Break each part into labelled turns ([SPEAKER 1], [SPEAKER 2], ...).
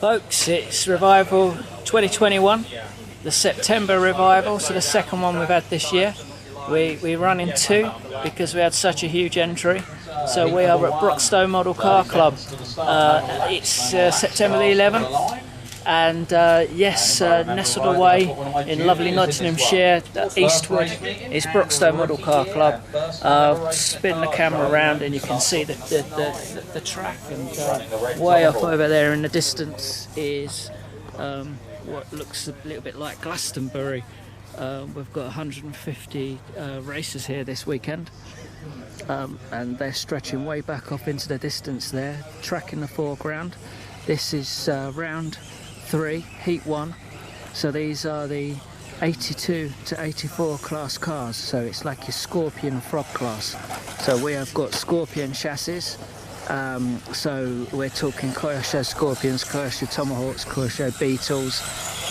[SPEAKER 1] Folks, it's Revival 2021, the September Revival, so the second one we've had this year. We run in two because we had such a huge entry. So we are at Broxtowe Model Car Club. It's September the 11th, and yes, nestled away in lovely Nottinghamshire, Eastwood, is Broxtowe Model Car Club. Spin the camera around and you can see the track, and way off over there in the distance is what looks a little bit like Glastonbury. We've got 150 racers here this weekend, and they're stretching way back off into the distance there, track in the foreground. This is round 3, heat 1, so these are the 82 to 84 class cars, so it's like your Scorpion Frog class. So we have got Scorpion chassis, so we're talking Kyosho Scorpions, Kyosho Tomahawks, Kyosho Beetles,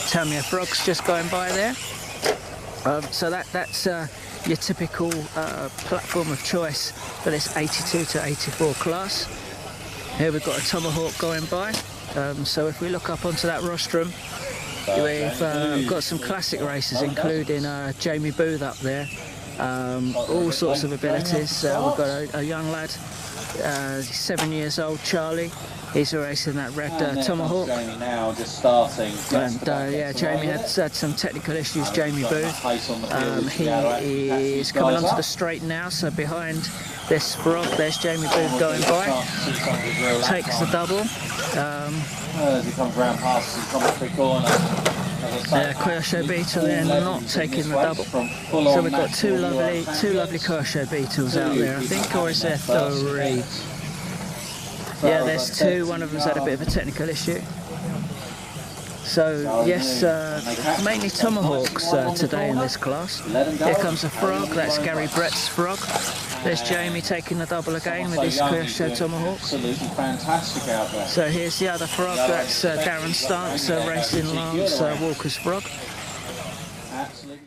[SPEAKER 1] Tamiya Frogs just going by there. So that's your typical platform of choice for this 82 to 84 class. Here we've got a Tomahawk going by. So if we look up onto that rostrum, we've got some classic racers, including Jamie Booth up there. All sorts of abilities. We've got a young lad, 7 years old, Charlie. He's racing that red Tomahawk.
[SPEAKER 2] Jamie now just starting.
[SPEAKER 1] And yeah, Jamie had some technical issues, Jamie Booth. He is coming onto the straight now, so behind this frog, there's Jamie Booth going by. Takes the double.
[SPEAKER 2] As he comes round past the commentary corner.
[SPEAKER 1] Kyosho Beetle there not taking the double. So we've got two lovely Kyosho Beetles out there, I think, or is there 3? Yeah, there's 2. One of them's had a bit of a technical issue. So yes, mainly Tomahawks today in this class. Here comes a frog, that's Gary Brett's frog. There's Jamie taking the double again with his Kyosho Tomahawk.
[SPEAKER 2] Absolutely fantastic out there.
[SPEAKER 1] So here's the other frog, that's Darren Stance, racing Lance Walker's frog.
[SPEAKER 2] Absolutely.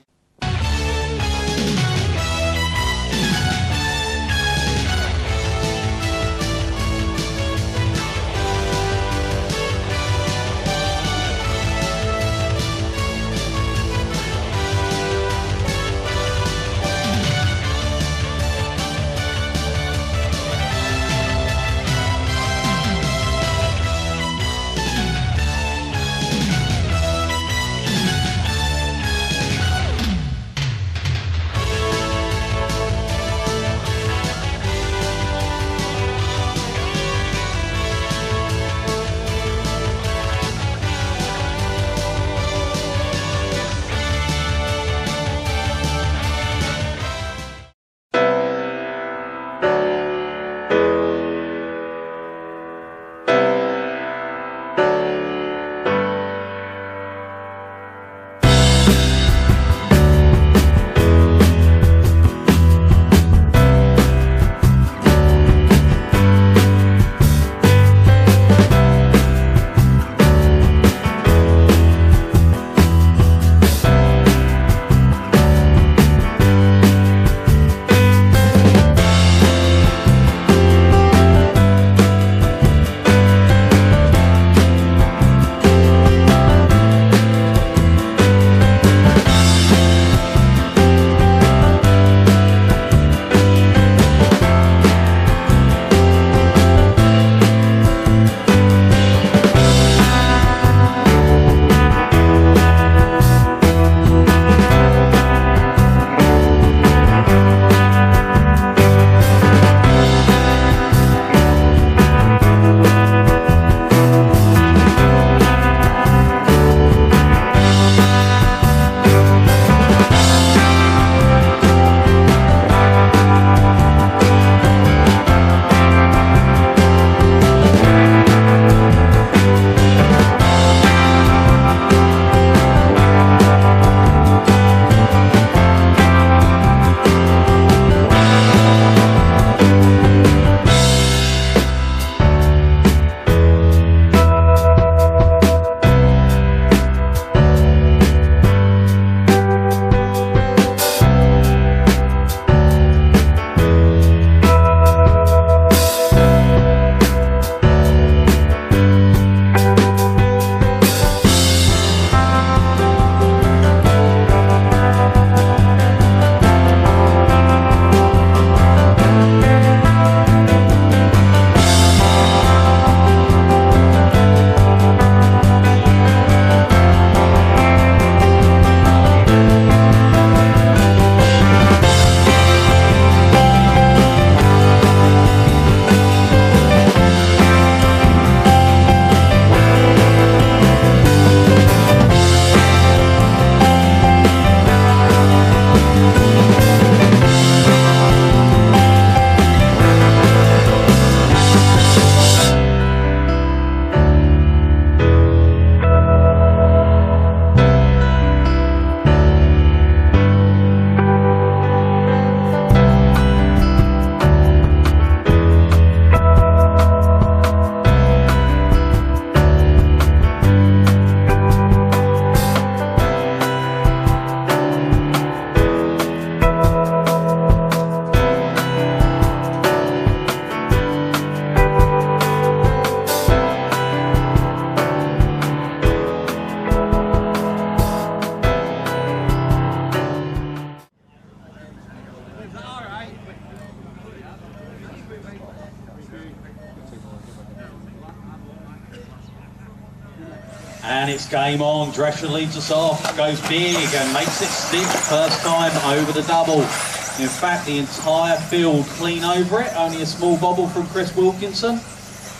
[SPEAKER 3] And it's game on. Drescher leads us off, goes big and makes it stick first time over the double. In fact, the entire field clean over it. Only a small bobble from Chris Wilkinson.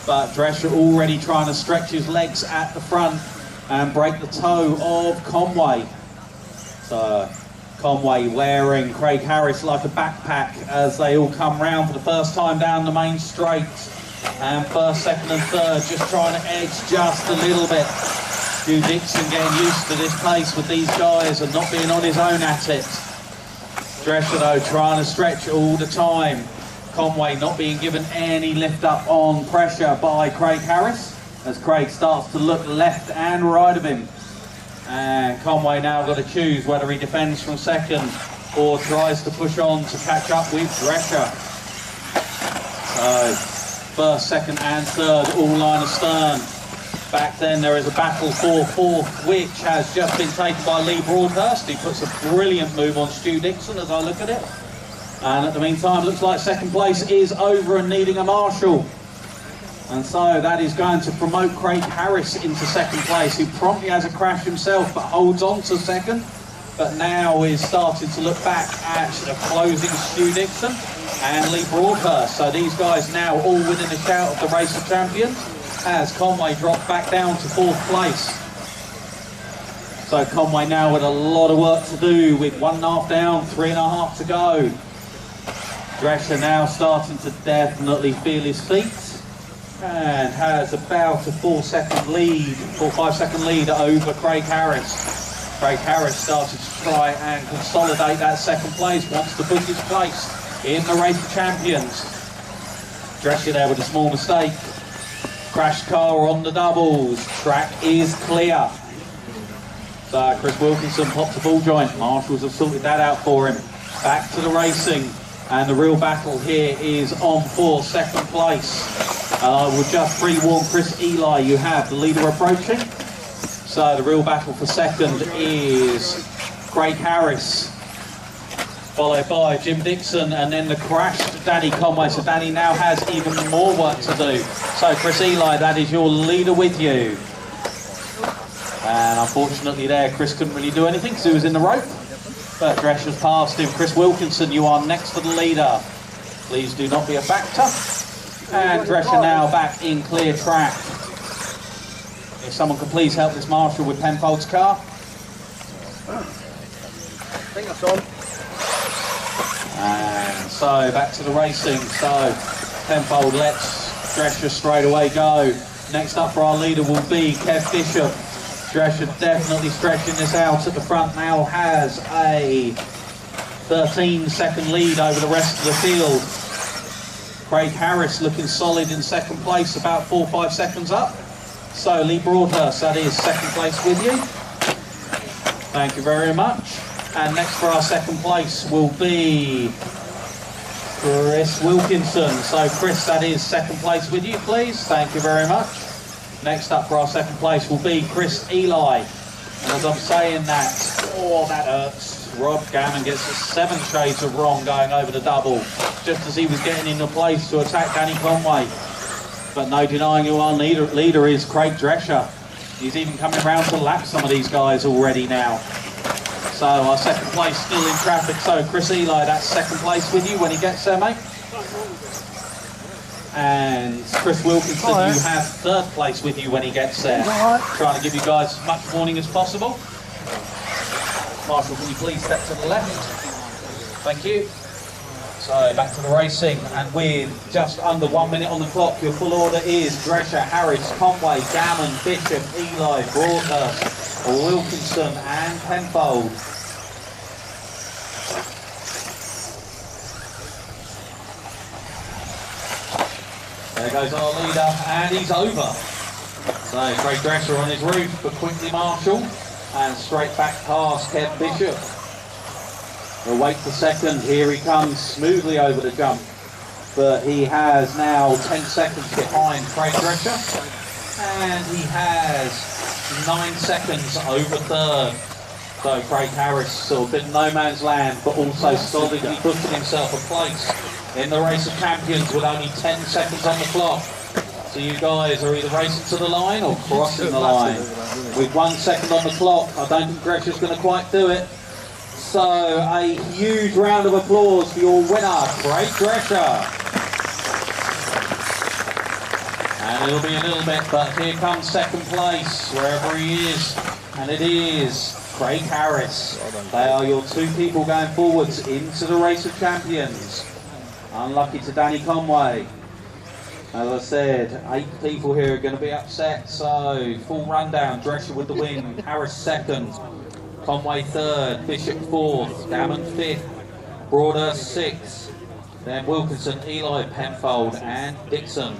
[SPEAKER 3] But Drescher already trying to stretch his legs at the front and break the toe of Conway. So Conway wearing Craig Harris like a backpack as they all come round for the first time down the main straight. And first, second and third just trying to edge just a little bit. Stu Dixon getting used to this pace with these guys and not being on his own at it. Drescher though trying to stretch all the time. Conway not being given any lift up on pressure by Craig Harris as Craig starts to look left and right of him. And Conway now got to choose whether he defends from second or tries to push on to catch up with Drescher. So first, second and third all line astern. Back then there is a battle for fourth, which has just been taken by Lee Broadhurst. He puts a brilliant move on Stu Dixon as I look at it. And at the meantime, looks like second place is over and needing a marshal. And so that is going to promote Craig Harris into second place, who promptly has a crash himself but holds on to second. But now is starting to look back at the closing Stu Dixon and Lee Broadhurst. So these guys now all within a shout of the race of champions, as Conway dropped back down to fourth place. So Conway now with a lot of work to do with 1.5 down, 3.5 to go. Drescher now starting to definitely feel his feet and has about a 4 or 5 second lead over Craig Harris. Craig Harris started to try and consolidate that second place, wants to book his place in the race of champions. Drescher there with a small mistake. Crashed car on the doubles. Track is clear. So Chris Wilkinson pops a ball joint. Marshals have sorted that out for him. Back to the racing. And the real battle here is on for second place. We'll just pre-warn Chris Eli, you have the leader approaching. So the real battle for second is Craig Harris, followed by Jim Dixon, and then the crashed Danny Conway. So Danny now has even more work to do. So Chris Eli, that is your leader with you. And unfortunately there, Chris couldn't really do anything because he was in the rope. But Drescher's passed him. Chris Wilkinson, you are next to the leader. Please do not be a factor. And Drescher now back in clear track. If someone could please help this marshal with Penfold's car.
[SPEAKER 2] I think that's on.
[SPEAKER 3] And so back to the racing. So Penfold lets Drescher straight away go. Next up for our leader will be Kev Bishop. Drescher definitely stretching this out at the front, now has a 13-second lead over the rest of the field. Craig Harris looking solid in second place, about 4 or 5 seconds up. So Lee Broadhurst, that is second place with you. Thank you very much. And next for our second place will be Chris Wilkinson. So Chris, that is second place with you, please. Thank you very much. Next up for our second place will be Chris Eli. And as I'm saying that, oh, that hurts. Rob Gammon gets 7 shades of wrong going over the double, just as he was getting into place to attack Danny Conway. But no denying who our leader is, Craig Drescher. He's even coming around to lap some of these guys already now. So our second place still in traffic. So Chris Eli, that's second place with you when he gets there, mate. And Chris Wilkinson, you have third place with you when he gets there. Trying to give you guys as much warning as possible. Marshall, can you please step to the left? Thank you. So back to the racing, and with just under 1 minute on the clock, your full order is Drescher, Harris, Conway, Gammon, Bishop, Eli, Broadhurst, Wilkinson and Penfold. There goes our leader, and he's over. So Craig Drescher on his route, but quickly Marshall, and straight back past Kev Bishop. We'll wait for second. Here he comes smoothly over the jump, but he has now 10 seconds behind Craig Drescher, and he has 9 seconds over third. So Craig Harris sort of been no man's land, but also solidly booking himself a place in the race of champions with only 10 seconds on the clock. So you guys are either racing to the line or crossing the line. With 1 second on the clock, I don't think Drescher's going to quite do it. So a huge round of applause for your winner, Craig Drescher. And it'll be a little bit, but here comes second place, wherever he is. And it is Craig Harris. They are your two people going forwards into the race of champions. Unlucky to Danny Conway. As I said, 8 people here are going to be upset. So full rundown: Drescher with the win, Harris second, Conway third, Bishop fourth, Gammon fifth, Broadhurst sixth, then Wilkinson, Eli, Penfold and Dixon.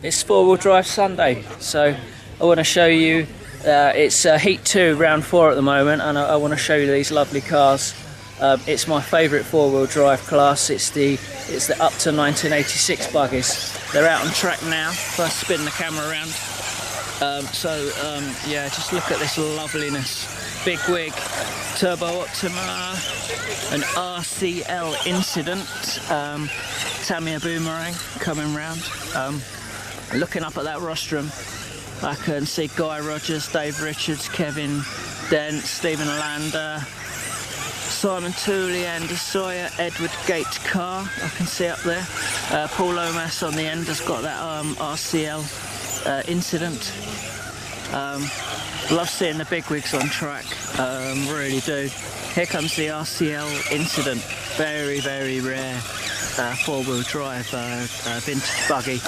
[SPEAKER 1] It's four-wheel drive Sunday, so I want to show you, it's Heat 2, round 4 at the moment, and I want to show you these lovely cars. It's my favourite four-wheel drive class. It's the up to 1986 buggies. They're out on track now. First spin the camera around. Yeah, just look at this loveliness. Big wig, Turbo Optima, an RCL Incident, Tamiya Boomerang coming round. Looking up at that rostrum, I can see Guy Rogers, Dave Richards, Kevin Dent, Stephen Lander, Simon Tooley, Andy Sawyer, Edward Gate Carr, I can see up there. Paul Lomas on the end has got that RCL Incident. Love seeing the bigwigs on track, really do. Here comes the RCL Incident, very, very rare four-wheel drive vintage buggy.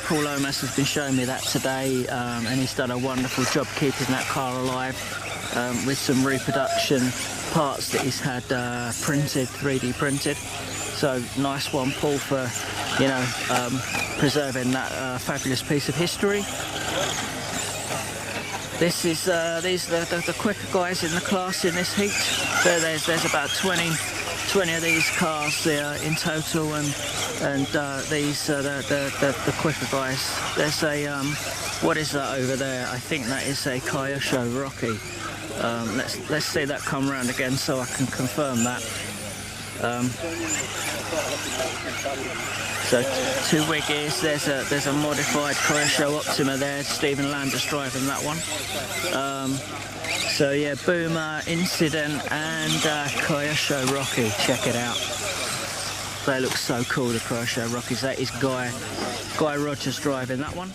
[SPEAKER 1] Paul Lomas has been showing me that today, and he's done a wonderful job keeping that car alive with some reproduction parts that he's had printed, 3D printed. So nice one, Paul, for preserving that fabulous piece of history. This is these are the quicker guys in the class in this heat. There's about 20 20 of these cars there in total, and these the quicker guys. There's a what is that over there? I think that is a IconicRC. Let's see that come round again so I can confirm that. So 2 Wiggies. There's a modified Coyosho Optima there. Stephen Landers driving that one. So yeah, Boomer, Incident, and IconicRC. Check it out. They look so cool, the IconicRCs. That is Guy Rogers driving that one.